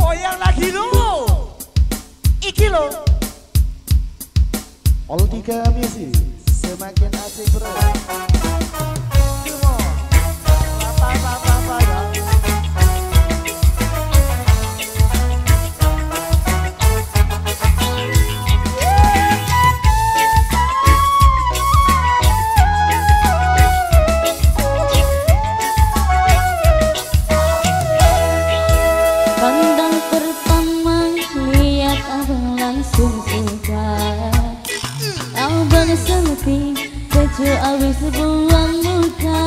goyang lagi lo. Iki lo. Oldika Music semakin asik bro. Pandang pertama lihat abang langsung suka. Abang selfie keju abis buang muka.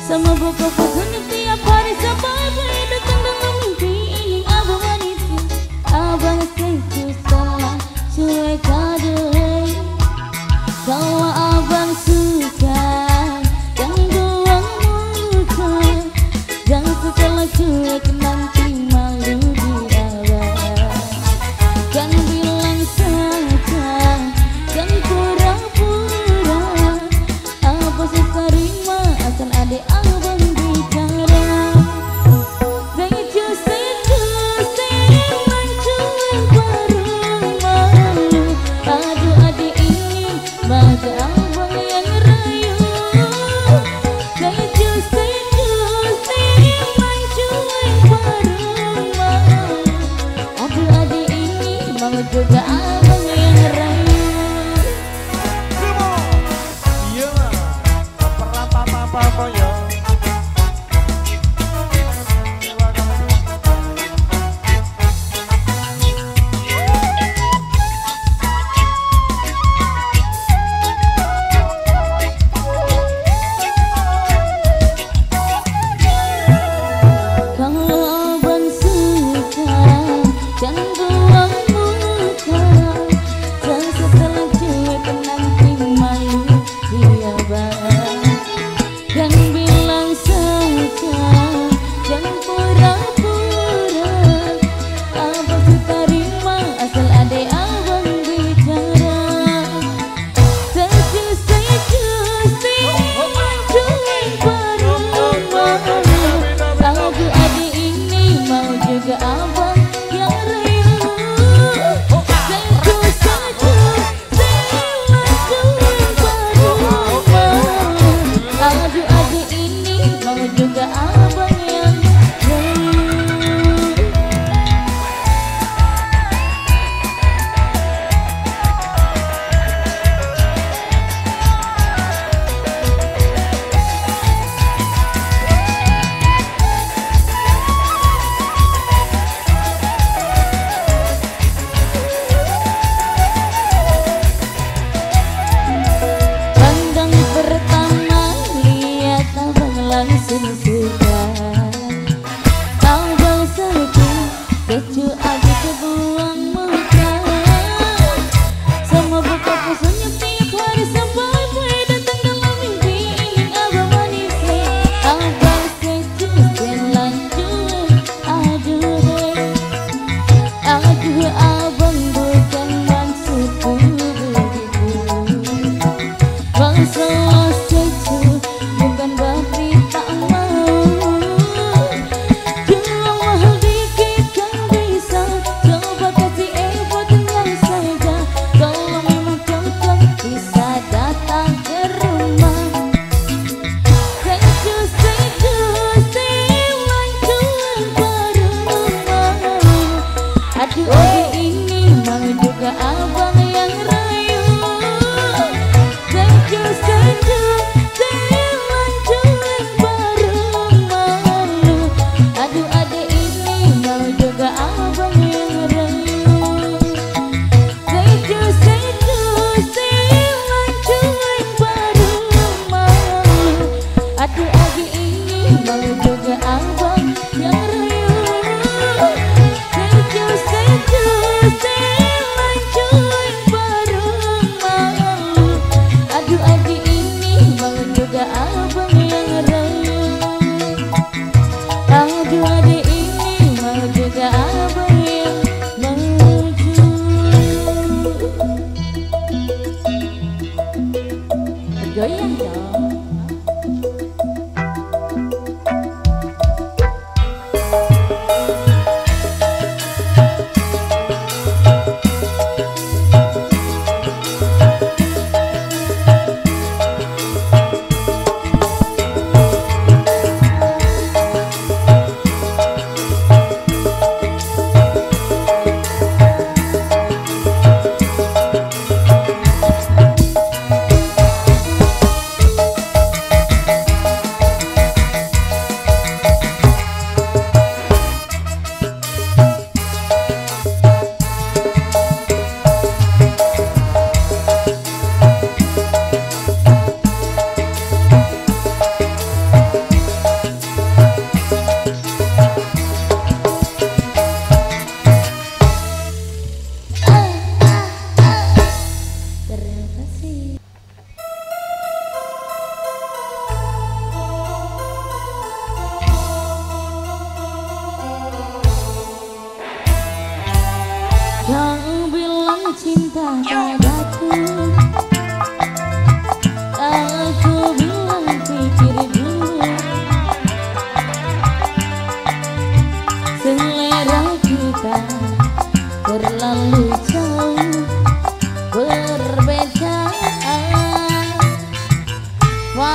Sama buku fotonya tiap hari sampai datang dalam mimpi. Ini abang wanita, abang keju salah cuek adoi. Kalau abang suka jangan buang muka. Jangan setelah cuek nanti malu di awal. Kan bilang saja, kan pura-pura. Apa sih terima asal adik abang bicara. Begitu sedih mencuek baru malu. Aduh adik ini masa abang yang rayu. Begitu sedih mencuek baru malu. Aduh adik ini mau juga abang yang rayu. Iya lah. Apa ya? Kalau abang suka jangan buang muka. Jangan setelah cuek nanti malu dia bang. Dan bilang saja jangan pura-pura. Abang terima asal adik abang bicara. Sejuk-sejuk mencuek baru malu. Aduh adik ini mau juga abang yang rayu. Sejuk-sejuk mencuek baru malu.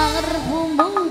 parfummu